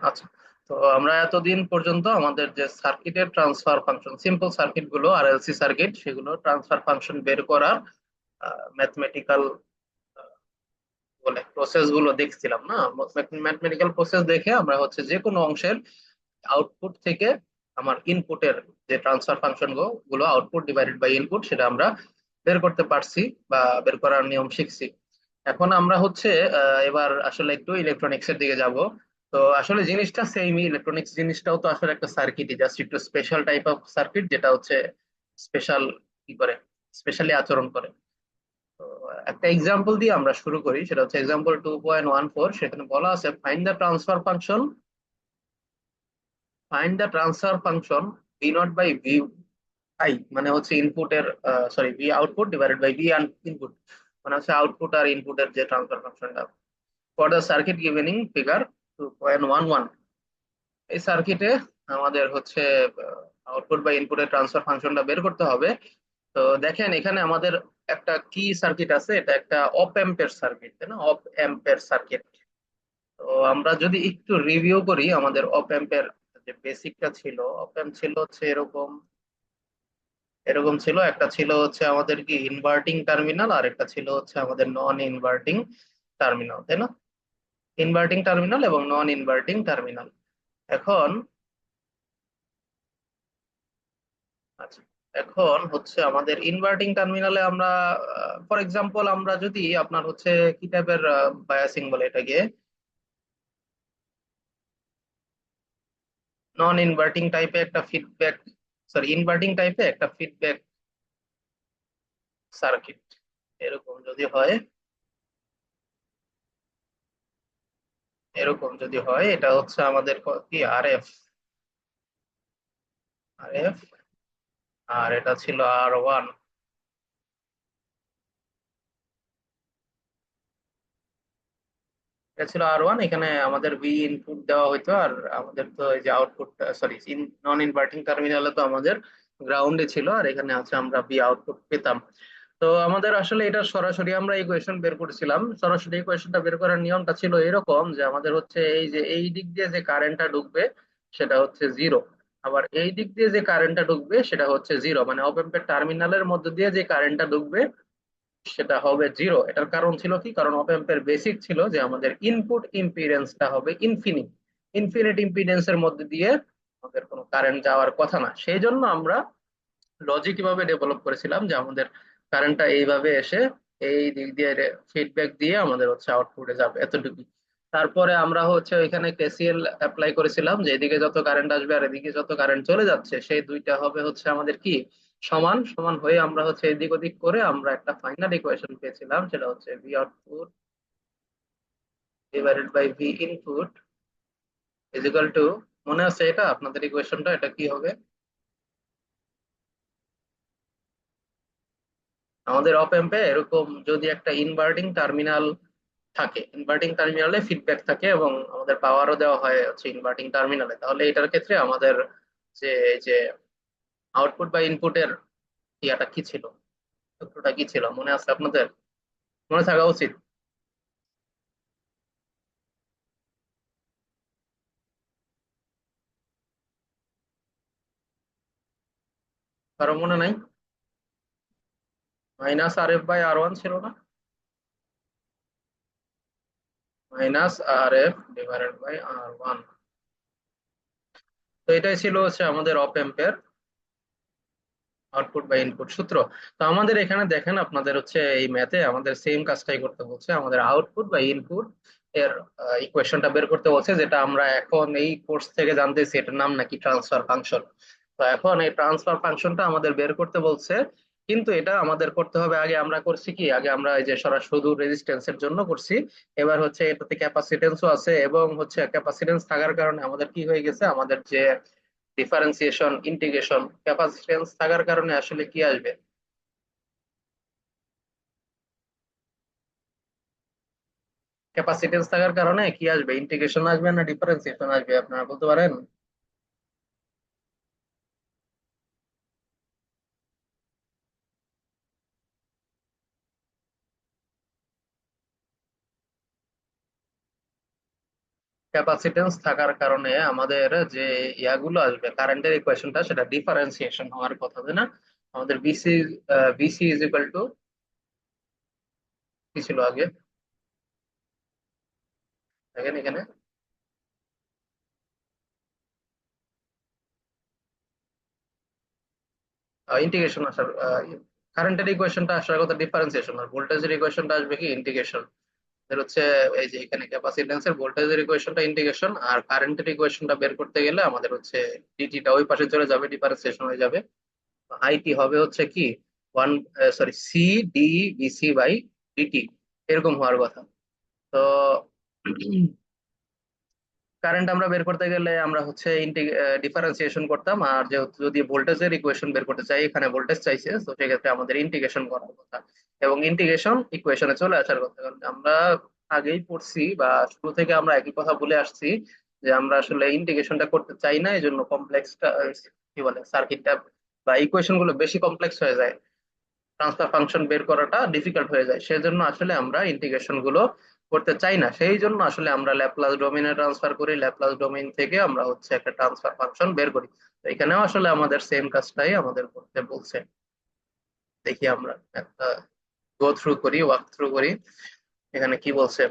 আচ্ছা, তো আমরা এতদিন পর্যন্ত আমাদের যে সার্কিটের ট্রান্সফার ফাংশন, সিম্পল সার্কিট গুলো আরএলসি সার্কিট, সেগুলো ট্রান্সফার ফাংশন বের করার ম্যাথমেটিক্যাল বলে প্রসেস গুলো দেখছিলাম না। ম্যাথমেটিক্যাল প্রসেস দেখে আমরা হচ্ছে যে কোনো অংশের আউটপুট থেকে আমার ইনপুটের যে ট্রান্সফার ফাংশন গুলো আউটপুট ডিভাইডেড বাই ইনপুট, সেটা আমরা বের করতে পারছি বা বের করার নিয়ম শিখছি। এখন আমরা হচ্ছে এবার আসলে একটু ইলেকট্রনিক্স এর দিকে যাব। তো আসলে জিনিসটা সেমই, ইলেকট্রনিক্স জিনিসটাও তো আসলে একটা সার্কিটই, জাস্ট একটু স্পেশাল টাইপ অফ সার্কিট, যেটা হচ্ছে স্পেশাল কি করে, স্পেশালি আচরণ করে। তো একটা এক্সাম্পল দিয়ে আমরা শুরু করি, সেটা হচ্ছে এক্সাম্পল 2.14। সেখানে বলা আছে find the transfer function V naught by V I, মানে হচ্ছে ইনপুটের sorry V output divided by V input, মানে হচ্ছে আউটপুট আর ইনপুটের যে ট্রান্সফার ফাংশনটা for the circuit given in figure 2.11। এই সার্কিটে আমাদের হচ্ছে আউটপুট বা ইনপুটের ট্রান্সফার ফাংশনটা বের করতে হবে। তো দেখেন এখানে আমাদের একটা কি সার্কিট আছে, এটা একটা অপ এম্পের সার্কিট, তাই না? অপ এম্পের সার্কিট। তো আমরা যদি একটু রিভিউ করি আমাদের অপ এম্পের যে বেসিকটা ছিল, অপ এম্প ছিল হচ্ছে এরকম, এরকম ছিল। একটা ছিল হচ্ছে আমাদের কি ইনভার্টিং টার্মিনাল, আর একটা ছিল হচ্ছে আমাদের নন ইনভার্টিং টার্মিনাল, তাই না? ইনভার্টিং টার্মিনাল এবং নন ইনভার্টিং টার্মিনাল। এখন আচ্ছা, এখন হচ্ছে আমাদের ইনভার্টিং টার্মিনালে আমরা ফর এক্সাম্পল আমরা যদি আপনার হচ্ছে কি টাইপের বায়াসিং বলে এটাকে, নন ইনভার্টিং টাইপে একটা ফিডব্যাক, সরি ইনভার্টিং টাইপে একটা ফিডব্যাক সার্কিট এরকম যদি হয়, এরকম যদি হয়, এটা হচ্ছে আমাদের কি আরএফ, আরএফ, আর এটা ছিল আর1। এটা ছিল আর1, এখানে আমাদের ভি ইনপুট দেওয়া হইতো, আর আমাদের তো এই যে আউটপুট, সরি নন ইনভার্টিং টার্মিনালে তো আমাদের গ্রাউন্ডে ছিল, আর এখানে আছে আমরা ভি আউটপুট পেতাম। তো আমাদের আসলে এটা সরাসরি আমরা ইকুয়েশন বের করেছিলাম। সরাসরি ইকুয়েশনটা বের করার নিয়মটা ছিল এরকম যে আমাদের হচ্ছে এই যে এই দিক দিয়ে যে কারেন্টটা ঢুকবে সেটা হচ্ছে জিরো, আবার এই দিক দিয়ে যে কারেন্টটা ঢুকবে সেটা হচ্ছে জিরো, মানে অপ এম্পের টার্মিনালের মধ্যে দিয়ে যে কারেন্টটা ঢুকবে সেটা হবে জিরো। এটার কারণ ছিল কি, কারণ অপ এম্পের বেসিক ছিল যে আমাদের ইনপুট ইম্পিডেন্সটা হবে ইনফিনিট, ইনফিনিট ইম্পিডেন্সের মধ্যে দিয়ে আমাদের কোনো কারেন্ট যাওয়ার কথা না। সেই জন্য আমরা লজিক ভাবে ডেভেলপ করেছিলাম যে আমাদের কারেন্টটা এইভাবে এসে এই দিক দিয়ে ফিডব্যাক দিয়ে আমাদের হচ্ছে আউটপুটে যাবে, এতটুকু। তারপরে আমরা হচ্ছে ওইখানে কেসিএল অ্যাপ্লাই করেছিলাম যে এদিকে যত কারেন্ট আসবে আর এদিকে যত কারেন্ট চলে যাচ্ছে সেই দুইটা হবে হচ্ছে আমাদের কি সমান, সমান হয়ে আমরা হচ্ছে এদিক ওদিক করে আমরা একটা ফাইনাল ইকুয়েশন পেয়েছিলাম, সেটা হচ্ছে V output divided by V input equal to, মনে আছে এটা আপনাদের ইকুয়েশনটা, এটা কি হবে? আমাদের অপ এম্পে এরকম যদি একটা ইনভার্টিং টার্মিনাল থাকে, ইনভার্টিং টার্মিনালে ফিডব্যাক থাকে এবং আমাদের পাওয়ারও দেওয়া হয় হচ্ছে ইনভার্টিং টার্মিনালে, তাহলে এটার ক্ষেত্রে আমাদের যে এই যে আউটপুট বা ইনপুটের ইয়াটা কি ছিল, সূত্রটা কি ছিল মনে আছে আপনাদের? মনে থাকা উচিত। কারো মনে নাই? -RF/R1 ছিল না? -RF/R1। তো এটাই ছিল হচ্ছে আমাদের অপ এম্পের আউটপুট বা ইনপুট সূত্র। তো আমাদের এখানে দেখেন আপনাদের হচ্ছে এই ম্যাথে আমাদের সেম কাজটাই করতে বলছে, আমাদের আউটপুট বা ইনপুট এর ইকুয়েশনটা বের করতে বলছে, যেটা আমরা এখন এই কোর্স থেকে জানতেছি এটার নাম নাকি ট্রান্সফার ফাংশন। তো এখন এই ট্রান্সফার ফাংশনটা আমাদের বের করতে বলছে, কিন্তু এটা আমাদের করতে হবে, আগে আমরা করছি কি, আগে আমরা এই যে সরাসরি শুধু রেজিস্ট্যান্সের জন্য করছি। এবার হচ্ছে এটাতে ক্যাপাসিটেন্সও আছে, এবং হচ্ছে ক্যাপাসিটেন্স থাকার কারণে আমাদের কি হয়ে গেছে, আমাদের যে ডিফারেন্সিয়েশন ইন্টিগ্রেশন, ক্যাপাসিটেন্স থাকার কারণে আসলে কি আসবে, ক্যাপাসিটেন্স থাকার কারণে কি আসবে, ইন্টিগ্রেশন আসবে না ডিফারেন্সিয়েশন আসবে, আপনারা বলতে পারেন? ক্যাপাসিটেন্স থাকার কারণে আমাদের যে ইয়াগুলো আসবে কারেন্টের ইকুয়েশনটা সেটা ডিফারেন্সিয়েশন হওয়ার কথা, তাই না? আমাদের B C B C is equal to কি ছিল আগে, দেখেন এখানে ইন্টিগ্রেশন আসার কারেন্টের ইকুয়েশনটা আসার কথা ডিফারেন্সিয়েশন, আর ভোল্টেজের ইকুয়েশনটা আসবে কি ইন্টিগ্রেশন। এর হচ্ছে এই যে এখানে ক্যাপাসিট্যান্সের ভোল্টেজের ইকুয়েশনটা ইন্টিগ্রেশন, আর কারেন্টের ইকুয়েশনটা বের করতে গেলে আমাদের হচ্ছে ডিটিটা ওই পাশে চলে যাবে, ডিফারেন্সিয়েশন হয়ে যাবে। আইটি হবে হচ্ছে কি one, sorry C D B C by D T, এরকম হওয়ার কথা। তো কারেন্ট আমরা বের করতে গেলে আমরা হচ্ছে ডিফারেন্সিয়েশন করতাম, আর যেহেতু যদি ভোল্টেজের ইকুয়েশন বের করতে চাই, এখানে ভোল্টেজ চাইছে, তো সেক্ষেত্রে আমাদের ইন্টিগ্রেশন করার কথা এবং ইন্টিগ্রেশন ইকুয়েশনে চলে আসার কথা। কারণ আমরা আগেই পড়ছি বা শুরু থেকে আমরা একই কথা বলে আসছি যে আমরা আসলে ইন্টিগ্রেশনটা করতে চাই না, এই জন্য কমপ্লেক্সটা কি বলে সার্কিটটা বা ইকুয়েশন গুলো বেশি কমপ্লেক্স হয়ে যায়, ট্রান্সফার ফাংশন বের করাটা ডিফিকাল্ট হয়ে যায়, সেজন্য আসলে আমরা ইন্টিগ্রেশন গুলো করতে চাই না। সেই জন্য আসলে আমরা ল্যাপ্লাস ডোমেইনে ট্রান্সফার করি, ল্যাপ্লাস ডোমেইন থেকে আমরা হচ্ছে একটা ট্রান্সফার ফাংশন বের করি। তো এখানেও আসলে আমাদের সেম কাজটাই আমাদের করতে বলছে। দেখি আমরা একটা গো থ্রু করি, ওয়াক থ্রু করি। এখানে কি বলছে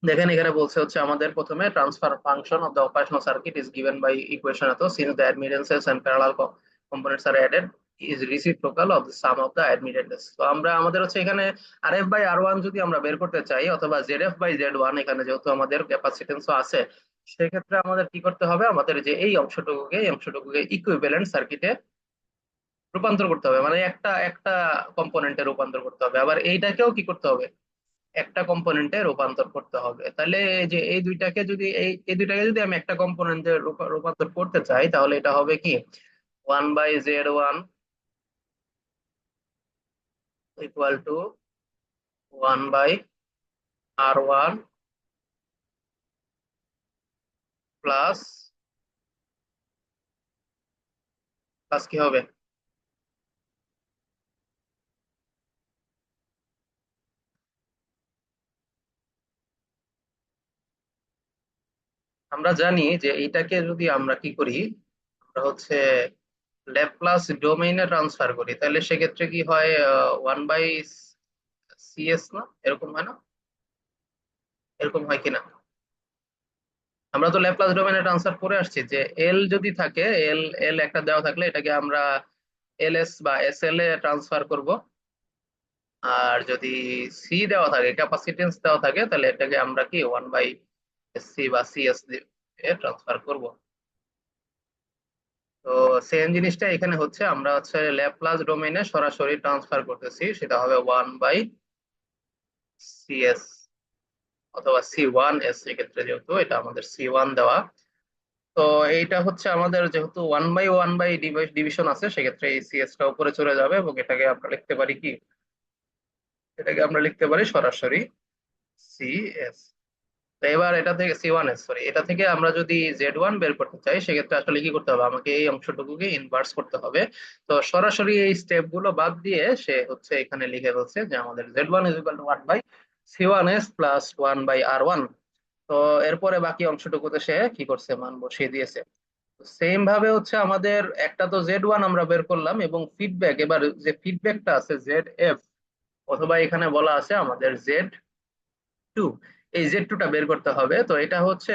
দেখেন, এখানে বলছে হচ্ছে আমাদের প্রথমে transfer function of the operational circuit is given by equation এত, since the admittances and parallel components are added is reciprocal of the sum of the admittances. তো আমরা আমাদের হচ্ছে এখানে R F by R one যদি আমরা বের করতে চাই, অথবা Z F by Z one, এখানে যেহেতু আমাদের ক্যাপাসিটেন্সও আছে, সেক্ষেত্রে আমাদের কি করতে হবে, আমাদের যে এই অংশটুকুকে ইকুইভ্যালেন্ট সার্কিটে রূপান্তর করতে হবে, মানে একটা একটা কম্পোনেন্টে রূপান্তর করতে হবে। আবার এইটাকেও কি করতে হবে, একটা কম্পোনেন্টে রূপান্তর করতে হবে। তাহলে এই যে এই দুইটাকে যদি আমি একটা কম্পোনেন্টে রূপান্তর করতে চাই, তাহলে এটা হবে কি one by Z one equal to one by R one plus plus কি হবে, আমরা জানি যে এইটাকে যদি আমরা কি করি, আমরা হচ্ছে ল্যাপ্লাস ডোমেইনে ট্রান্সফার করি, তাহলে সেক্ষেত্রে কি হয়, ওয়ান বাই সিএস না, এরকম হয় না? এরকম হয় কিনা? আমরা তো ল্যাপ্লাস ডোমেইনে ট্রান্সফার করে আসছি যে এল যদি থাকে, এল এল একটা দেওয়া থাকলে এটাকে আমরা এলএস বা এসএল এ ট্রান্সফার করব। আর যদি সি দেওয়া থাকে, ক্যাপাসিটেন্স দেওয়া থাকে, তাহলে এটাকে আমরা কি ওয়ান বাই সি বা সিএস দিয়ে ট্রান্সফার করব। তো সেম জিনিসটা এখানে হচ্ছে, আমরা হচ্ছে ল্যাপ্লাস ডোমেইনে সরাসরি ট্রান্সফার করতেছি, সেটা হবে ওয়ান বাই সিএস অথবা সি ওয়ান এস, এক্ষেত্রে যেহেতু এটা আমাদের সি ওয়ান দেওয়া। তো এইটা হচ্ছে আমাদের যেহেতু ওয়ান বাই ডিভিশন আছে, সেক্ষেত্রে এই সিএস টা উপরে চলে যাবে এবং এটাকে আমরা লিখতে পারি কি, এটাকে আমরা লিখতে পারি সরাসরি সি এস। তো এবার এটা থেকে সি ওয়ান এস, সরি, এটা থেকে আমরা যদি জেড ওয়ান বের করতে চাই, সেক্ষেত্রে আসলে কি করতে হবে, আমাকে এই অংশটুকুকে ইনভার্স করতে হবে। তো সরাসরি এই স্টেপ গুলো বাদ দিয়ে সে হচ্ছে এখানে লিখে ফেলছে যে আমাদের Z one is equal to one by C one S plus one by R one. তো এরপরে বাকি অংশটুকুতে সে কি করছে, মান বসিয়ে দিয়েছে। সেম ভাবে হচ্ছে আমাদের একটা তো জেড ওয়ান আমরা বের করলাম, এবং ফিডব্যাক, এবার যে ফিডব্যাকটা আছে জেড এফ, অথবা এখানে বলা আছে আমাদের জেড টু, এই জেড টুটা বের করতে হবে। তো এটা হচ্ছে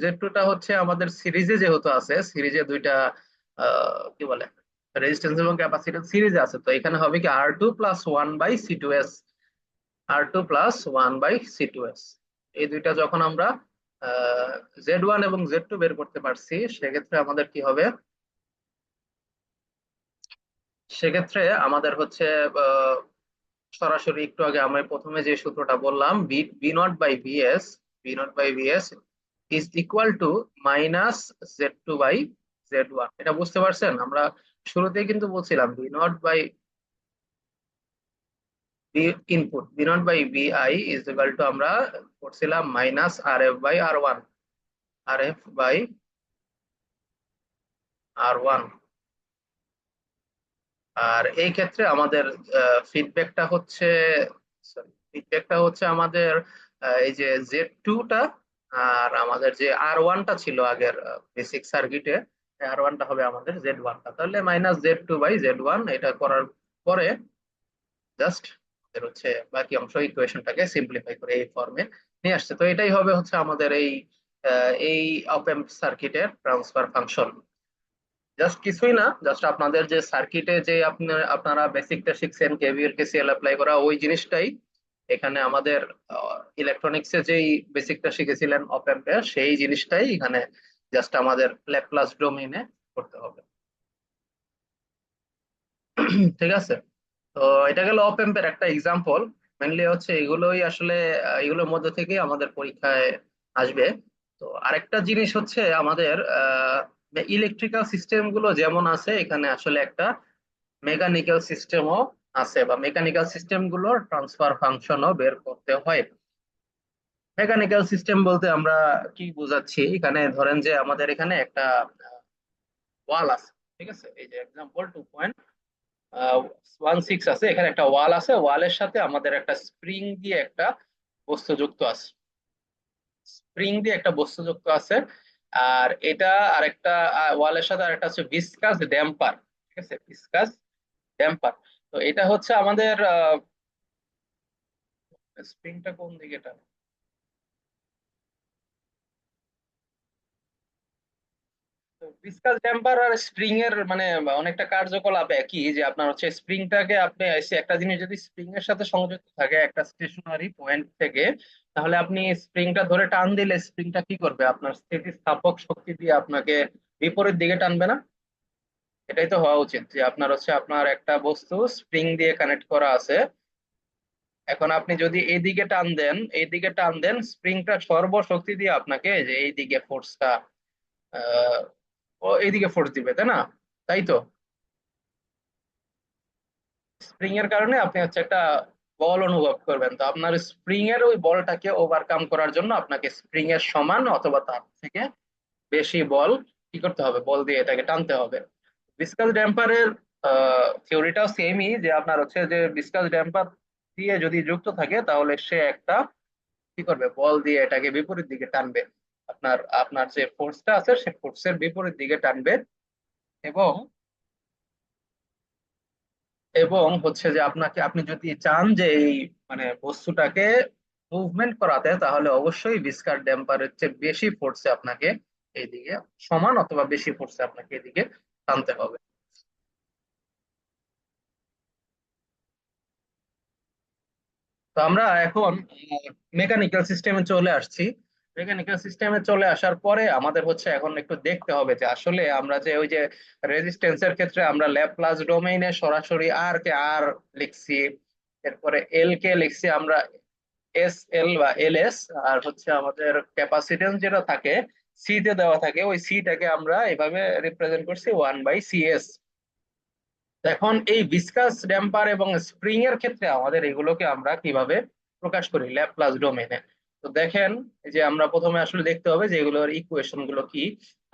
জেড টুটা হচ্ছে আমাদের সিরিজে যেহেতু আছে, সিরিজে দুইটা কি বলে রেজিস্ট্যান্স এবং ক্যাপাসিট্যান্স সিরিজে আছে, তো এখানে হবে কি R two plus one by C two S, R two plus one by C two S. এই দুইটা যখন আমরা জেড ওয়ান এবং জেড টু বের করতে পারছি, সেক্ষেত্রে আমাদের কি হবে, সেক্ষেত্রে আমাদের হচ্ছে আহ, সরাসরি একটু আগে আমরা প্রথমে যে সূত্রটা বললাম, B B naught by VS, B naught by VS is equal to minus Z two by Z one. এটা বুঝতে পারছেন? আমরা শুরুতেই কিন্তু বলছিলাম B naught by B input, B naught by B I is equal to আমরা করছিলাম minus R F by R one, R F by R one. আর এই ক্ষেত্রে আমাদের ফিডব্যাকটা হচ্ছে, সরি, ফিডব্যাকটা হচ্ছে আমাদের এই যে জেড টুটা আর আমাদের যে R1টা ছিল আগের বেসিক সার্কিটে, R1টা হবে আমাদের Z1টা, তাহলে -Z2/Z1 এটা করার পরে জাস্ট আমাদের হচ্ছে বাকি অংশ ইকুয়েশনটাকে সিম্পলিফাই করে এই ফর্মে নিয়ে আসছে। তো এটাই হবে হচ্ছে আমাদের এই অপ এম্প সার্কিটের ট্রান্সফার ফাংশন। জাস্ট কিছুই না, জাস্ট আপনাদের যে সার্কিটে যে আপনারা বেসিকটা শিখছেন, কেভিএল কেসিএল অ্যাপ্লাই করা, ওই জিনিসটাই এখানে আমাদের ইলেকট্রনিক্সে যেই বেসিকটা শিখেছিলেন অপ এম্পের, সেই জিনিসটাই এখানে জাস্ট আমাদের ল্যাপ্লাস ডোমেইনে করতে হবে। ঠিক আছে। তো এটা গেল অপ এম্পের একটা এক্সাম্পল। মেনলি হচ্ছে এগুলোই আসলে এগুলোর মধ্যে থেকেই আমাদের পরীক্ষায় আসবে। তো আরেকটা জিনিস হচ্ছে আমাদের ইলেকট্রিক্যাল সিস্টেম গুলো যেমন আছে, এখানে আসলে একটা মেকানিক্যাল সিস্টেমও আছে, বা মেকানিক্যাল সিস্টেম গুলোর ট্রান্সফার ফাংশনও বের করতে হয়। মেকানিক্যাল সিস্টেম বলতে আমরা কি বোঝাচ্ছি, এখানে ধরেন যে আমাদের এখানে একটা ওয়াল আছে, ঠিক আছে, এই যে এক্সাম্পল 2.16 আছে, এখানে একটা ওয়াল আছে, ওয়ালের সাথে আমাদের একটা স্প্রিং দিয়ে একটা বস্তু যুক্ত আছে, স্প্রিং দিয়ে একটা বস্তু যুক্ত আছে। আর এটা আরেকটা ওয়ালের সাথে আরেকটা হচ্ছে ভিসকাস ড্যাম্পার, ঠিক আছে, ভিসকাস ড্যাম্পার। তো এটা হচ্ছে আমাদের স্প্রিংটা কোন দিকে টানে, ভিসকাস ড্যাম্পার আর স্প্রিং এর মানে অনেকটা কার্যকলাপ একই, যে আপনার হচ্ছে স্প্রিংটাকে আপনি একটা জিনিস যদি স্প্রিং এর সাথে সংযুক্ত থাকে একটা স্টেশনারি পয়েন্ট থেকে, তাহলে আপনি স্প্রিংটা ধরে টান দিলে স্প্রিংটা কি করবে, আপনার স্থিতিস্থাপক শক্তি দিয়ে আপনাকে বিপরীত দিকে টানবে না? এটাই তো হওয়া উচিত, যে আপনার হচ্ছে আপনার একটা বস্তু স্প্রিং দিয়ে কানেক্ট করা আছে, এখন আপনি যদি এইদিকে টান দেন, স্প্রিংটা সর্বশক্তি দিয়ে আপনাকে যে এইদিকে ফোর্সটা ও এইদিকে ফোর্স দিবে, তাই না? তাই তো, স্প্রিং এর কারণে আপনি হচ্ছে একটা বল অনুভব করবেন। তো আপনার স্প্রিং এর ওই বলটাকে ওভারকাম করার জন্য আপনাকে স্প্রিং এর সমান অথবা তার থেকে বেশি বল কি করতে হবে, বল দিয়ে এটাকে টানতে হবে। ভিসকাস ড্যাম্পারের থিওরিটাও সেমই, যে আপনার হচ্ছে যে ভিসকাস ড্যাম্পার দিয়ে যদি যুক্ত থাকে, তাহলে সে একটা কি করবে, বল দিয়ে এটাকে বিপরীত দিকে টানবে, আপনার আপনার যে ফোর্সটা আছে সে ফোর্সের বিপরীত দিকে টানবে। এবং এবং হচ্ছে যে আপনি যদি চান যে এই মানে বস্তুটাকে মুভমেন্ট করাতে, তাহলে অবশ্যই ভিসকাস ড্যাম্পারের চেয়ে বেশি ফোর্সে আপনাকে এইদিকে, সমান অথবা বেশি ফোর্সে আপনাকে এদিকে টানতে হবে। তো আমরা এখন মেকানিক্যাল সিস্টেমে চলে আসছি। মেকানিক্যাল সিস্টেমে চলে আসার পরে আমাদের হচ্ছে এখন একটু দেখতে হবে যে আসলে আমরা যে ওই যে রেজিস্ট্যান্সের ক্ষেত্রে আমরা ল্যাপ্লাস ডোমেইনে সরাসরি আর লিখছি, এরপরে এল কে লিখছি আমরা এস বা এস, আর হচ্ছে আমাদের ক্যাপাসিটেন্স যেটা থাকে সি তে দেওয়া থাকে, ওই সিটাকে আমরা এভাবে রিপ্রেজেন্ট করছি 1/CS। এখন এই ভিসকাস ড্যাম্পার এবং স্প্রিং এর ক্ষেত্রে আমাদের এগুলোকে আমরা কিভাবে প্রকাশ করি ল্যাপ্লাস ডোমেনে। তো দেখেন, এই যে আমরা প্রথমে আসলে দেখতে হবে যে এগুলোর ইকুয়েশন গুলো কি।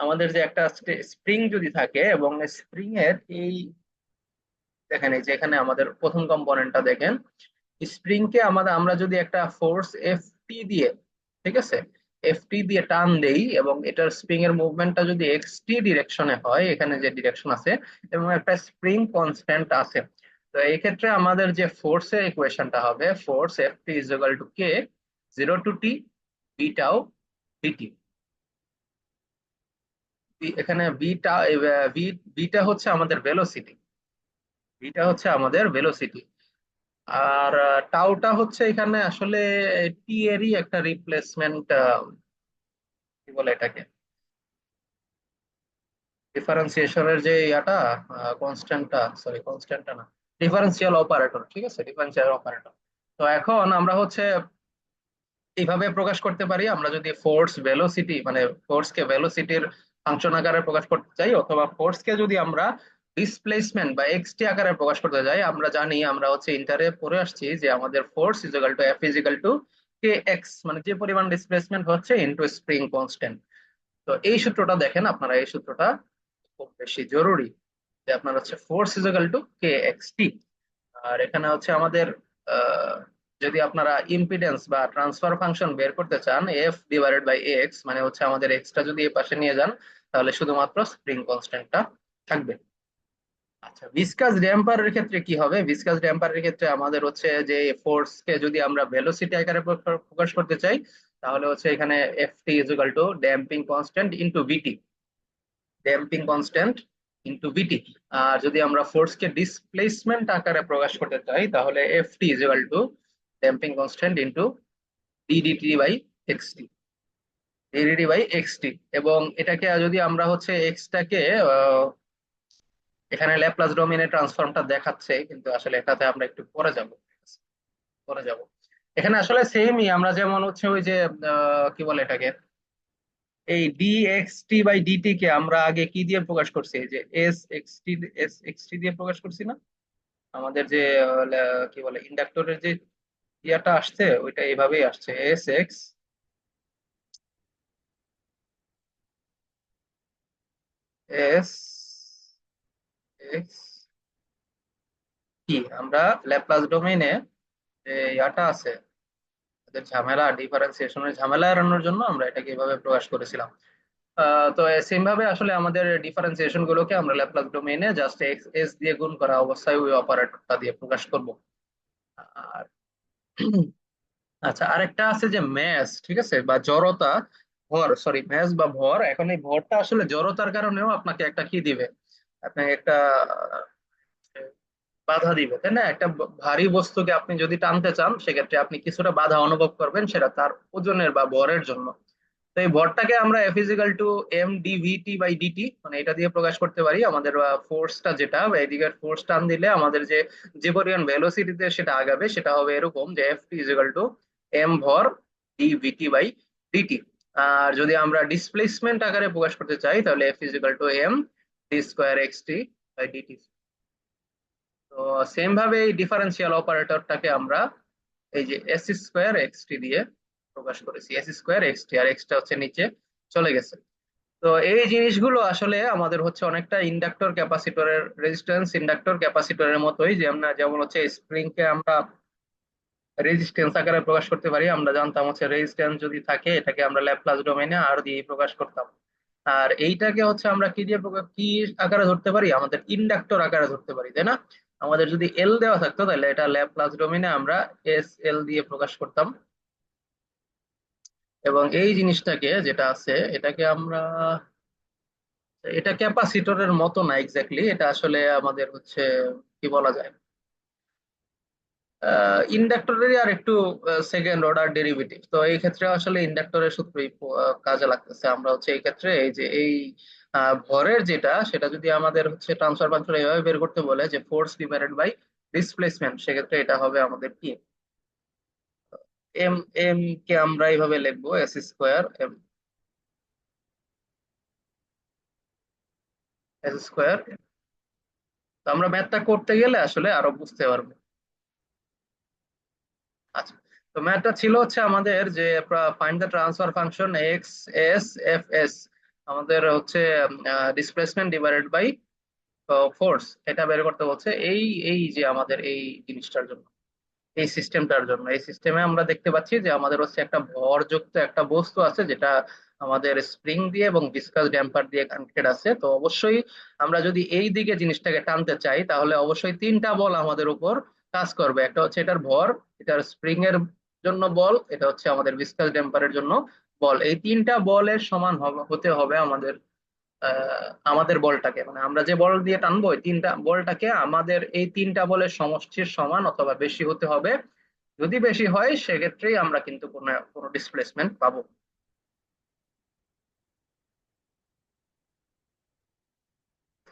আমাদের যে একটা স্প্রিং যদি থাকে, এবং স্প্রিং এর এই দেখেন, এই যে এখানে আমাদের প্রথম কম্পোনেন্টটা দেখেন, স্প্রিং কে আমরা যদি একটা ফোর্স টি দিয়ে, ঠিক আছে, টি দিয়ে টান দেই, এবং এটার স্প্রিং এর মুভমেন্টটা যদি ডিরেকশনে হয়, এখানে যে ডিরেকশন আছে, এবং একটা স্প্রিং কনস্ট্যান্ট আছে, তো এই ক্ষেত্রে আমাদের যে ফোর্সের ইকুয়েশনটা হবে, force T is equal to K 0 to T বিটাও ডিটি। এখানে ভি বিটা হচ্ছে আমাদের ভেলোসিটি, ভিটা হচ্ছে আমাদের ভেলোসিটি। আর টাউটা হচ্ছে এখানে আসলে টি এরই একটা রিপ্লেসমেন্ট, কি বলে এটাকে, ডিফারেন্সিয়েশনের যে ইয়াটা, কনস্ট্যান্টটা, সরি কনস্ট্যান্টটা না, ডিফারেন্সিয়াল অপারেটর, ঠিক আছে, ডিফারেন্সিয়াল অপারেটর। তো এখন আমরা হচ্ছে এইভাবে প্রকাশ করতে পারি, আমরা যদি ফোর্স ভেলোসিটি মানে ফোর্স কে ভেলোসিটির ফাংশন আকারে প্রকাশ করতে চাই, অথবা ফোর্স কে যদি আমরা ডিসপ্লেসমেন্ট বা এক্সটি আকারে প্রকাশ করতে চাই, আমরা জানি, আমরা হচ্ছে ইন্টারে পড়ে আসছি যে আমাদের force is equal two F is equal to K x, মানে যে পরিমাণ ডিসপ্লেসমেন্ট হচ্ছে ইনটু স্প্রিং কনস্ট্যান্ট। তো এই সূত্রটা দেখেন, আপনারা এই সূত্রটা খুব বেশি জরুরি, যে আপনার হচ্ছে force is equal to K X T. আর এখানে হচ্ছে আমাদের আহ, যদি আপনারা ইম্পিডেন্স বা ট্রান্সফার ফাংশন বের করতে চান, এফ ডিভাইডেড বাই এক্স, মানে হচ্ছে আমাদের এক্সটা যদি এই পাশে নিয়ে যান তাহলে শুধুমাত্র স্প্রিং কনস্ট্যান্টটা থাকবে। আচ্ছা, ভিসকাস ড্যাম্পারের ক্ষেত্রে কি হবে? ভিসকাস ড্যাম্পারের ক্ষেত্রে আমাদের হচ্ছে যে ফোর্স কে যদি আমরা ভেলোসিটি আকারে প্রকাশ করতে চাই, তাহলে হচ্ছে এখানে F T is equal to damping constant into VT, damping constant into VT. আর যদি আমরা ফোর্স কে ডিসপ্লেসমেন্ট আকারে প্রকাশ করতে চাই, তাহলে F T is equal to damping constant into D D T by X T, D D T by X T. এবং এটাকে যদি আমরা হচ্ছে এক্সটাকে এখানে ল্যাপ্লাস ডোমেইনে ট্রান্সফর্মটা দেখাচ্ছে, কিন্তু আসলে এটাতে আমরা একটু পরে যাব, পরে যাব। এখানে আসলে সেমই, আমরা যেমন হচ্ছে ওই যে কি বলে এটাকে, এই D X T by DT কে আমরা আগে কি দিয়ে প্রকাশ করছি? এই যে এস এক্স টি দিয়ে প্রকাশ করছি না? আমাদের যে কি বলে ইন্ডাক্টরের যে ইয়াটা আসছে ওইটা এইভাবেই আসছে, এস এক্স এস এক্স কি। আমরা ল্যাপ্লাস ডোমেইনে যে ইয়াটা আছে, ওদের ঝামেলা, ডিফারেন্সিয়েশনের ঝামেলা এড়ানোর জন্য আমরা এটাকে এভাবে প্রকাশ করেছিলাম। তো সেম ভাবে আসলে আমাদের ডিফারেন্সিয়েশন গুলোকে আমরা ল্যাপ্লাস ডোমেইনে জাস্ট এক্স এস দিয়ে গুণ করা অবস্থায় ওই অপারেটরটা দিয়ে প্রকাশ করব। আর আচ্ছা, আরেকটা আছে যে ম্যাস, ঠিক আছে, বা জড়তা, ভর, সরি ম্যাস বা ভর। এখন এই ভরটা আসলে জড়তার কারণেও আপনাকে একটা কি দিবে, আপনাকে একটা বাধা দিবে, তাই না? একটা ভারী বস্তুকে আপনি যদি টানতে চান, সেক্ষেত্রে আপনি কিছুটা বাধা অনুভব করবেন, সেটা তার ওজনের বা ভরের জন্য। তো এই ভরটাকে আমরা F equal to M D V T by D T, মানে এটা দিয়ে প্রকাশ করতে পারি। আমাদের ফোর্সটা যেটা, বা এদিকের ফোর্স টান দিলে আমাদের যে যে পরিমাণ ভেলোসিটিতে সেটা আগাবে, সেটা হবে এরকম যে F T equal to M ভর ডিভিটি বাই ডিটি। আর যদি আমরা ডিসপ্লেসমেন্ট আকারে প্রকাশ করতে চাই, তাহলে F equal to M D square X T by D T. তো সেম ভাবে এই ডিফারেন্সিয়াল অপারেটরটাকে আমরা এই যে এস স্কোয়ার এক্স টি দিয়ে প্রকাশ করেছি, এস স্কোয়ার এক্স টি, আর এক্সটা হচ্ছে নিচে চলে গেছে। তো এই জিনিসগুলো আসলে আমাদের হচ্ছে অনেকটা ইন্ডাক্টর ক্যাপাসিটরের রেজিস্ট্যান্স, ইন্ডাক্টর ক্যাপাসিটরের মতোই, যে আমরা যেমন হচ্ছে স্প্রিং কে আমরা রেজিস্ট্যান্স আকারে প্রকাশ করতে পারি। আমরা জানতাম হচ্ছে রেজিস্ট্যান্স যদি থাকে এটাকে আমরা ল্যাপ্লাস ডোমেইনে আর দিয়ে প্রকাশ করতাম। আর এইটাকে হচ্ছে আমরা কি দিয়ে কি আকারে ধরতে পারি? আমাদের ইন্ডাক্টর আকারে ধরতে পারি, তাই না? আমাদের যদি এল দেওয়া থাকতো তাহলে এটা ল্যাপ্লাস ডোমেইনে আমরা এস এল দিয়ে প্রকাশ করতাম। এবং এই জিনিসটাকে যেটা আছে এটাকে আমরা, এটা ক্যাপাসিটরের মতো না এক্স্যাক্টলি, এটা আসলে আমাদের হচ্ছে কি বলা যায়, ইন্ডাক্টরেরই আর একটু সেকেন্ড অর্ডার ডেরিভেটিভ। তো এই ক্ষেত্রে আসলে ইন্ডাক্টরের সূত্রই কাজে লাগতেছে। আমরা হচ্ছে এই ক্ষেত্রে এই যে এই ভরের যেটা, সেটা যদি আমাদের হচ্ছে ট্রান্সফার ফাংশন এইভাবে বের করতে বলে যে ফোর্স ডিভাইডেড বাই ডিসপ্লেসমেন্ট, সেক্ষেত্রে এটা হবে আমাদের কি, এম এম কে আমরা এইভাবে লিখবো S square M, S square. তো আমরা ম্যাথটা করতে গেলে আসলে আরো বুঝতে পারবো। আচ্ছা, তো ম্যাথটা ছিল হচ্ছে আমাদের যে find the transfer function x S F S, আমাদের হচ্ছে ডিসপ্লেসমেন্ট ডিভাইডেড বাই ফোর্স, এটা বের করতে বলছে। এই এই যে আমাদের এই জিনিসটার জন্য, এই সিস্টেমটার জন্য, এই সিস্টেমে আমরা দেখতে পাচ্ছি যে আমাদের হচ্ছে একটা ভরযুক্ত একটা বস্তু আছে, যেটা আমাদের স্প্রিং দিয়ে এবং ভিসকাস ড্যাম্পার দিয়ে কানেক্টেড আছে। তো অবশ্যই আমরা যদি এই দিকে জিনিসটাকে টানতে চাই, তাহলে অবশ্যই তিনটা বল আমাদের উপর কাজ করবে। একটা হচ্ছে এটার ভর, এটার স্প্রিং এর জন্য বল, এটা হচ্ছে আমাদের ভিসকাস ড্যাম্পারের জন্য বল। এই তিনটা বলের সমান হতে হবে আমাদের আমাদের বলটাকে, মানে আমরা যে বল দিয়ে টানবো ওই তিনটা বলটাকে আমাদের এই তিনটা বলের সমষ্টির সমান অথবা বেশি হতে হবে। যদি বেশি হয় সেক্ষেত্রেই আমরা কিন্তু কোনো কোনো ডিসপ্লেসমেন্ট পাবো।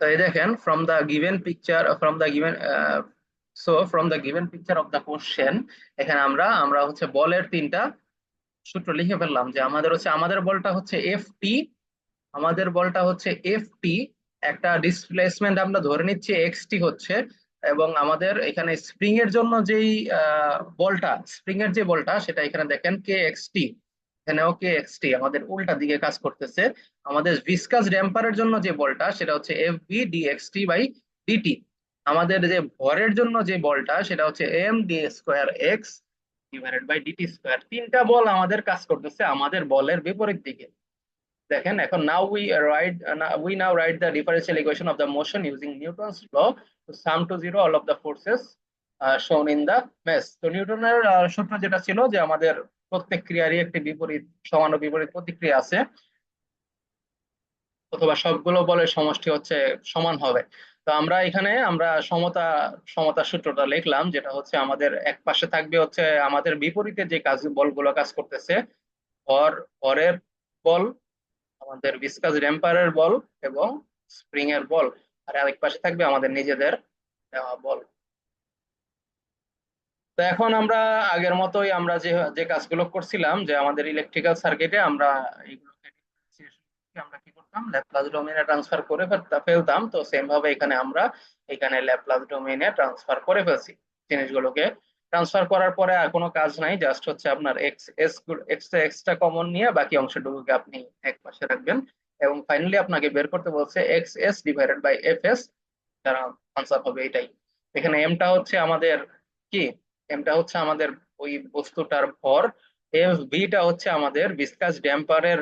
তো এই দেখেন, from the given picture, from the given, from the given picture of the question, এখানে আমরা আমরা হচ্ছে বলের তিনটা সূত্র লিখে ফেললাম। যে আমাদের হচ্ছে আমাদের বলটা হচ্ছে এফ টি, আমাদের বলটা হচ্ছে এফ টি, একটা ডিসপ্লেসমেন্ট আমরা ধরে নিচ্ছি এক্স টি হচ্ছে, এবং আমাদের এখানে স্প্রিং এর জন্য যেই বলটা, স্প্রিং এর যে বলটা সেটা এখানে দেখেন কে এক্স টি, এখানেও কে এক্স টি আমাদের উল্টা দিকে কাজ করতেছে। আমাদের ভিসকাস ড্যাম্পারের জন্য যে বলটা সেটা হচ্ছে F B D X T by D T. আমাদের যে ভরের জন্য যে বলটা সেটা হচ্ছে M D square X divided by D T square. তিনটা বল আমাদের কাজ করতেছে আমাদের বলের বিপরীত দিকে। দেখেন এখন now write the differential equation of the motion using Newton's law to sum to zero all of the forces shown in the mass. তো নিউটনের সূত্র যেটা ছিল যে আমাদের প্রত্যেক ক্রিয়ারই একটি বিপরীত সমান ও বিপরীত প্রতিক্রিয়া আছে, অথবা সবগুলো বলের সমষ্টি হচ্ছে সমান হবে। তো আমরা এখানে আমরা সমতা সূত্রটা লিখলাম, যেটা হচ্ছে আমাদের এক পাশে থাকবে হচ্ছে আমাদের বিপরীতে যে বলগুলো কাজ করতেছে, ভর ভরের বল, আমাদের ভিসকাস ড্যাম্পারের বল এবং স্প্রিং এর বল, আর আরেক পাশে থাকবে আমাদের নিজেদের বল। তো এখন আমরা আগের মতোই আমরা যে যে কাজগুলো করছিলাম, যে আমাদের ইলেকট্রিক্যাল সার্কিটে আমরা এইগুলোকে আমরা কি করতাম, ল্যাপ্লাস ডোমেইনে ট্রান্সফার করে ফেলতাম। তো সেম ভাবে এখানে আমরা এখানে ল্যাপ্লাস ডোমেইনে ট্রান্সফার করে ফেলছি জিনিসগুলোকে। ট্রান্সফার করার পরে আর কোনো কাজ নাই, জাস্ট হচ্ছে আপনার এক্সটা কমন নিয়ে বাকি অংশটুকুকে আপনি এক পাশে রাখবেন, এবং ফাইনালি আপনাকে বের করতে বলছে X S divided by F S, যারা আনসার হবে এটাই। এখানে এমটা হচ্ছে আমাদের কি, এমটা হচ্ছে আমাদের ওই বস্তুটার ভর, এফ ভিটা হচ্ছে আমাদের ভিসকাস ড্যাম্পারের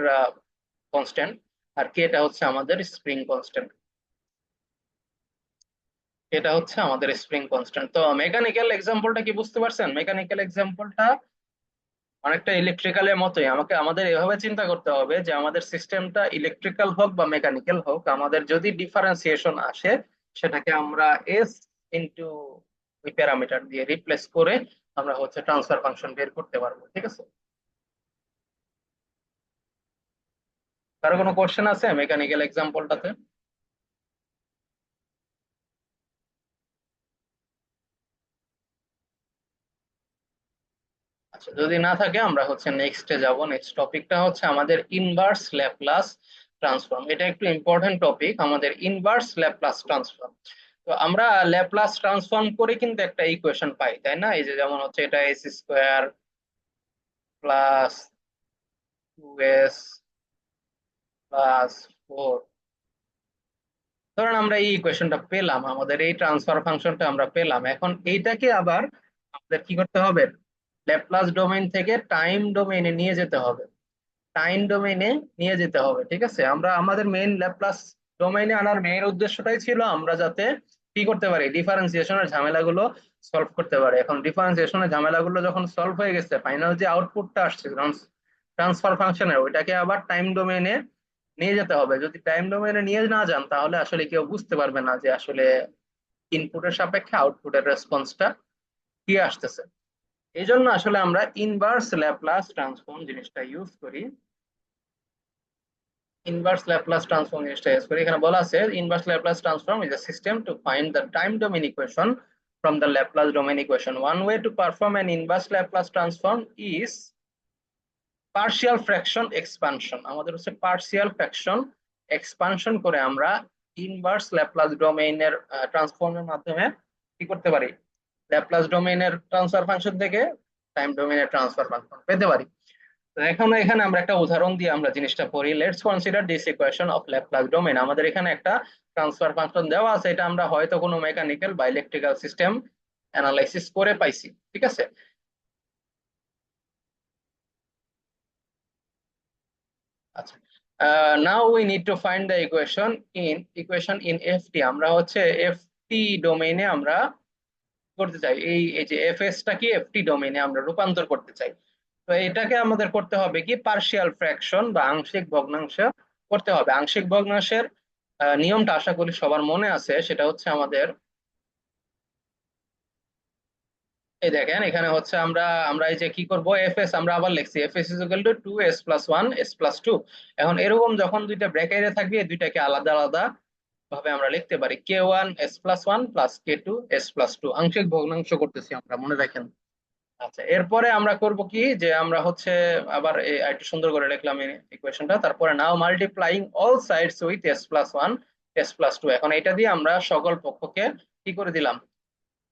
কনস্ট্যান্ট, আর কেটা হচ্ছে আমাদের স্প্রিং কনস্ট্যান্ট। এটা হচ্ছে আমাদের স্প্রিং কনস্ট্যান্ট। তো মেকানিক্যাল এক্সাম্পলটা কি বুঝতে পারছেন? মেকানিক্যাল এক্সাম্পলটা অনেকটা ইলেকট্রিক্যালের মতোই, আমাদের এভাবে চিন্তা করতে হবে যে আমাদের সিস্টেমটা ইলেকট্রিক্যাল হোক বা মেকানিক্যাল হোক, আমাদের যদি ডিফারেন্সিয়েশন আসে সেটাকে আমরা এস ইনটু ওই প্যারামিটার দিয়ে রিপ্লেস করে আমরা হচ্ছে ট্রান্সফার ফাংশন বের করতে পারবো। ঠিক আছে? কারো কোনো কোশ্চেন আছে মেকানিক্যাল এক্সাম্পলটাতে? আচ্ছা, যদি না থাকে আমরা হচ্ছে নেক্সটে যাব। নেক্সট টপিকটা হচ্ছে আমাদের ইনভার্স ল্যাপ্লাস ট্রান্সফর্ম। এটা একটু ইম্পর্টেন্ট টপিক, আমাদের ইনভার্স ল্যাপ্লাস ট্রান্সফর্ম। তো আমরা ল্যাপ্লাস ট্রান্সফর্ম করে কিন্তু একটা ইকুয়েশন পাই, তাই না? এই যে যেমন হচ্ছে এটা S square plus 2s plus 4। ধরেন আমরা এই ইকুয়েশনটা পেলাম, আমাদের এই ট্রান্সফার ফাংশনটা আমরা পেলাম। এখন এইটাকে আবার আমাদের কি করতে হবে, ল্যাপ্লাস ডোমেইন থেকে টাইম ডোমেইনে নিয়ে যেতে হবে। টাইম ডোমেইনে নিয়ে যেতে হবে, ঠিক আছে? আমরা আমাদের মেইন ল্যাপ্লাস ডোমেইনে আনার মেইন উদ্দেশ্যটাই ছিল আমরা যাতে কি করতে পারি, ডিফারেন্সিয়েশনের ঝামেলাগুলো সলভ করতে পারি। এখন ডিফারেন্সিয়েশনের ঝামেলাগুলো যখন সলভ হয়ে গেছে, ফাইনাল যে আউটপুটটা আসছে ট্রান্সফার ফাংশনের, ওইটাকে আবার টাইম ডোমেইনে নিয়ে যেতে হবে। যদি টাইম ডোমেইনে নিয়ে না যান তাহলে আসলে কেউ বুঝতে পারবে না যে আসলে ইনপুটের সাপেক্ষে আউটপুটের রেসপন্সটা কি আসতেছে। এই জন্য আসলে আমরা ইনভার্স ল্যাপ্লাস ট্রান্সফর্ম জিনিসটা ইউজ করি। ইনভার্স ল্যাপ্লাস ট্রান্সফর্ম জিনিসটা ইউজ করি। এখানে বলা আছে inverse Laplace transform is a system to find the time domain equation from the Laplace domain equation. One way to perform an inverse Laplace transform is partial fraction expansion। আমাদের হচ্ছে partial fraction expansion করে আমরা inverse Laplace ডোমেইনের ট্রান্সফর্মের মাধ্যমে কি করতে পারি, Laplace ডোমেইনের ট্রান্সফার ফাংশন থেকে টাইম ডোমেইনের ট্রান্সফার ফাংশন পেতে পারি। তো এখন এখানে আমরা একটা উদাহরণ দিয়ে আমরা জিনিসটা পড়ি। Let's consider this equation of Laplace domain. আমাদের এখানে একটা ট্রান্সফার ফাংশন দেওয়া আছে, এটা আমরা হয়তো কোনো মেকানিক্যাল বা ইলেকট্রিক্যাল সিস্টেম অ্যানালাইসিস করে পাইছি। ঠিক আছে? আচ্ছা, now we need to find the equation in FT. আমরা হচ্ছে এফটি ডোমেইনে আমরা করতে চাই, এই এই যে এফএস টা কি এফটি ডোমেইনে আমরা রূপান্তর করতে চাই। তো এটাকে আমাদের করতে হবে কি, পার্শিয়াল ফ্র্যাকশন বা আংশিক ভগ্নাংশ করতে হবে। আংশিক ভগ্নাংশের নিয়মটা আশা করি সবার মনে আছে, সেটা হচ্ছে আমাদের এই দেখেন এখানে হচ্ছে আমরা আমরা এই যে কি করব, এফএস আমরা আবার লিখছি FS is equal two 2s plus 1 s plus 2। এখন এরকম যখন দুইটা ব্র্যাকেটে থাকবে এই দুইটাকে আলাদা আলাদা ভাবে আমরা লিখতে পারি K one S plus one plus K two S plus two, আংশিক ভগ্নাংশ করতেছি আমরা, মনে রাখেন। আচ্ছা, এরপরে আমরা করব কি, যে আমরা হচ্ছে আবার একটু সুন্দর করে লিখলাম ইকুয়েশনটা। তারপরে now multiplying all sides with S plus one S plus two. এখন এটা দিয়ে আমরা সকল পক্ষকে কি করে দিলাম,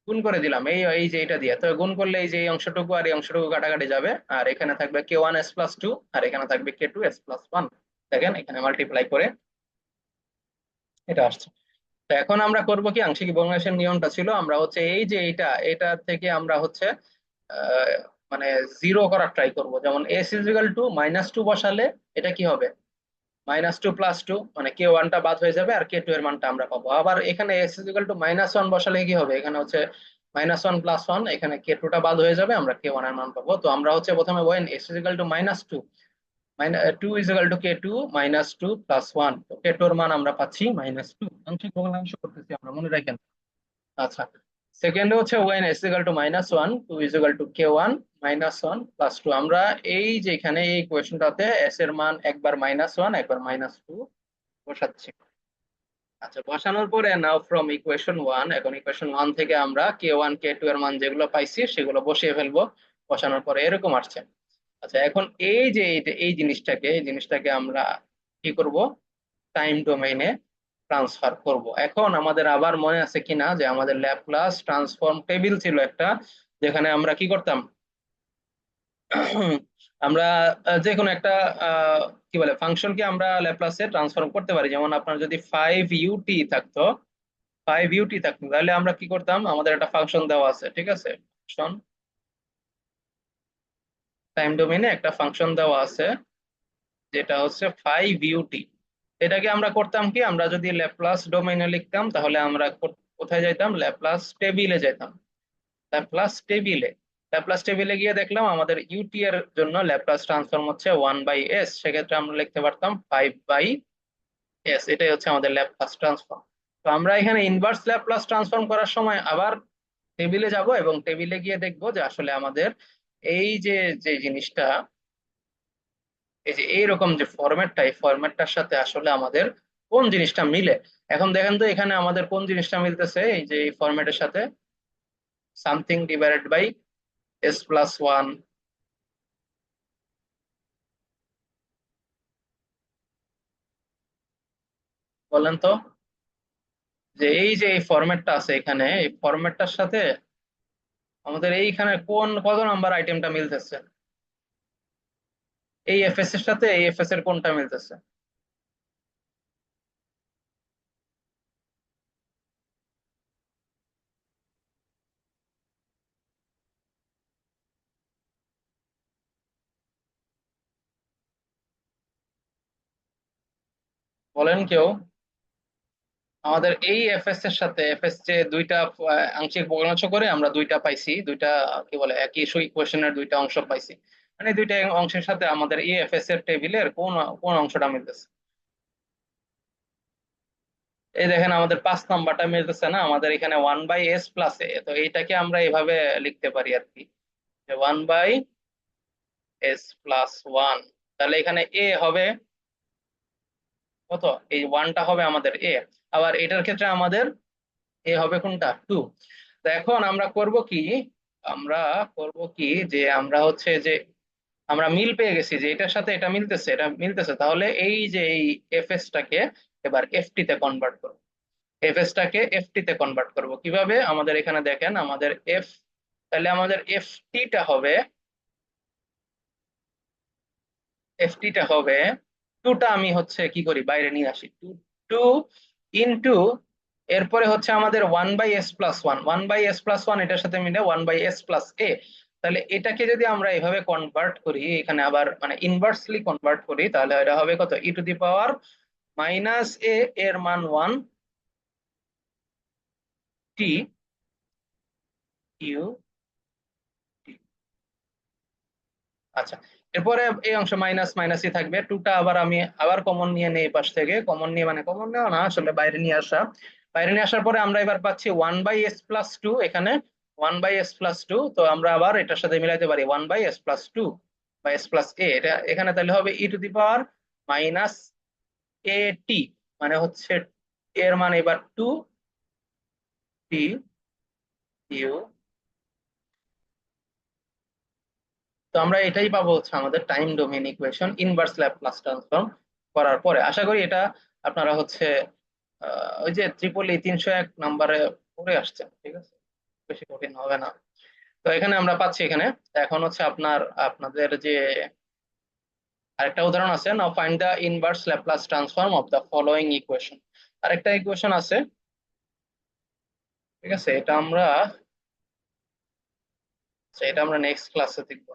গুণ করে দিলাম। এই এই যে এটা দিয়ে তো গুণ করলে এই যে এই অংশটুকু আর এই অংশটুকু কাটাকাটি যাবে, আর এখানে থাকবে কে ওয়ান এস প্লাস টু আর এখানে থাকবে কে টু এস প্লাস ওয়ান। দেখেন এখানে মাল্টিপ্লাই করে এটা আসছে। তো এখন আমরা করব কি, আংশিক ভগ্নাংশের নিয়মটা ছিল আমরা হচ্ছে এই যে এটা এটা থেকে আমরা হচ্ছে মানে জিরো করার ট্রাই করব। যেমন এস ইজিক্যাল টু -2 বসালে এটা কি হবে, -2 + 2, মানে কে 1টা বাদ হয়ে যাবে আর কে 2 এর মানটা আমরা পাবো। আবার এখানে এস ইজিক্যাল টু -1 বসালে কি হবে, এখানে হচ্ছে -1 + 1, এখানে কে 2টা বাদ হয়ে যাবে, আমরা কে 1 এর মান পাবো। তো আমরা হচ্ছে প্রথমে বলেন S is equal to -2, 2 is equal to K 2, -2 + 1, তো কে 2 এর মান আমরা পাচ্ছি -2। আংশিক ভগ্নাংশ করতেছি আমরা, মনে রাখেন। আচ্ছা, সেকেন্ড হচ্ছে when S is equal to -1, 2 is equal to K 1, -1 + 2। আমরা এই যে এখানে এই কোয়েশনটাতে এস এর মান একবার -1 একবার -2 বসাচ্ছি। আচ্ছা, বসানোর পরে নাও ফ্রম ইকুয়েশন 1, এখন ইকুয়েশন 1 থেকে আমরা কে 1 কে 2 এর মান যেগুলো পাইছি সেগুলো বসিয়ে ফেলবো। বসানোর পরে এরকম আসছে। আচ্ছা, এখন এই জিনিসটাকে আমরা কি করব, টাইম ডোমেইনে ট্রান্সফার করব। এখন আমাদের আবার মনে আছে কিনা যে আমাদের ল্যাপ্লাস ট্রান্সফর্ম টেবিল ছিল একটা, যেখানে আমরা কি করতাম, আমরা যে কোনো একটা আহ, কি বলে ফাংশনকে আমরা ল্যাপ্লাসে ট্রান্সফর্ম করতে পারি। যেমন আপনার যদি 5 ইউটি থাকতো তাহলে আমরা কি করতাম, আমাদের একটা ফাংশন দেওয়া আছে, ঠিক আছে, ফাংশন টাইম ডোমেইনে একটা ফাংশন দেওয়া আছে যেটা হচ্ছে 5 ইউটি। এটাকে আমরা করতাম কি, আমরা যদি ল্যাপ্লাস ডোমেইনে লিখতাম তাহলে আমরা কোথায় যাইতাম, ল্যাপ্লাস টেবিলে যেতাম। ল্যাপ্লাস টেবিলে গিয়ে দেখলাম আমাদের ইউটি এর জন্য ল্যাপ্লাস ট্রান্সফর্ম হচ্ছে 1/s, সেক্ষেত্রে আমরা লিখতে পারতাম 5/s। এটাই হচ্ছে আমাদের ল্যাপ্লাস ট্রান্সফর্ম। তো আমরা এখানে ইনভার্স ল্যাপ্লাস ট্রান্সফর্ম করার সময় আবার টেবিলে যাব এবং টেবিলে গিয়ে দেখবো যে আসলে আমাদের এই যে যে জিনিসটা, এই যে এইরকম যে ফরম্যাটটা, এই ফরম্যাটটার সাথে আসলে আমাদের কোন জিনিসটা মিলে। এখন দেখেন তো এখানে আমাদের কোন জিনিসটা মিলতেছে, এই যে এই ফরম্যাটের সাথে সামথিং ডিভাইডেড বাই s+1। বলেন তো, যে এই যে এই ফরম্যাটটা আছে এখানে, এই ফরম্যাটটার সাথে আমাদের এইখানে কোন কত নাম্বার আইটেমটা মিলতেছে, এই এফএস এর সাথে এই এফএস এর কোনটা মিলতেছে। বলেন কেউ। আমাদের এই এফএস এর সাথে এফএস যে দুইটা আংশিক ভগ্নাংশ করে আমরা দুইটা পাইছি, দুইটা কি বলে একই ইকুয়েশনের দুইটা অংশ পাইছি, মানে দুইটা অংশের সাথে আমাদের এই এফএস এর টেবিলের কোন কোন অংশটা মিলতেছে। এই দেখেন আমাদের 5 নাম্বারটা মিলতেছে না, আমাদের এখানে 1/s+a, তো এইটাকে আমরা এভাবে লিখতে পারি আর কি, যে 1/s+1। তাহলে এখানে এ হবে কত, এই ওয়ানটা হবে আমাদের এ। আবার এটার ক্ষেত্রে আমাদের এ হবে কোনটা, 2। তো এখন আমরা করব কি, আমরা করব কি, যে আমরা হচ্ছে যে আমরা মিল পেয়ে গেছি যে এটার সাথে এটা মিলতেছে, এটা মিলতেছে, তাহলে এই যে এই এফএস টাকে এবার এফটি তে কনভার্ট করব। এফএস টাকে এফটি তে কনভার্ট করব কিভাবে, আমাদের এখানে দেখেন আমাদের এফ, তাহলে আমাদের এফটিটা হবে 2টা, আমি হচ্ছে কি করি বাইরে নিয়ে আসি, 2 ইনটু, এরপরে হচ্ছে আমাদের 1/s+1, 1/s+1 এটার সাথে মিলে 1/s+a। তাহলে এটাকে যদি আমরা এভাবে কনভার্ট করি, এখানে আবার মানে ইনভার্সলি কনভার্ট করি, তাহলে এটা হবে কত, e⁻−a, এর মান 1t ইউ। আচ্ছা, এরপরে এই অংশ মাইনাস মাইনাসই থাকবে, 2টা আবার আমি আবার কমন নিয়ে নেই, এই পাশ থেকে কমন নিয়ে, মানে কমন নেওয়া না আসলে বাইরে নিয়ে আসা। বাইরে নিয়ে আসার পরে আমরা এবার পাচ্ছি 1/s+2, এখানে 1/s+2, তো আমরা আবার এটার সাথে মিলাইতে পারি 1/s+2 বা s+a, এটা এখানে তাহলে হবে e⁻−at, মানে হচ্ছে এর মান এবার 2t ইউ। তো আমরা এটাই পাবো হচ্ছে আমাদের time domain equation inverse Laplace transform করার পরে। আশা করি এটা আপনারা হচ্ছে ওই যে 301 নাম্বারে পড়ে আসছেন, ঠিক আছে, বেশি কঠিন হবে না। তো এখানে আমরা পাচ্ছি এখানে, এখন হচ্ছে আপনাদের যে আরেকটা উদাহরণ আছে, now find the inverse Laplace transform of the following equation. আরেকটা ইকুয়েশন আছে, ঠিক আছে, এটা আমরা এটা আমরা নেক্সট ক্লাসে দেখবো।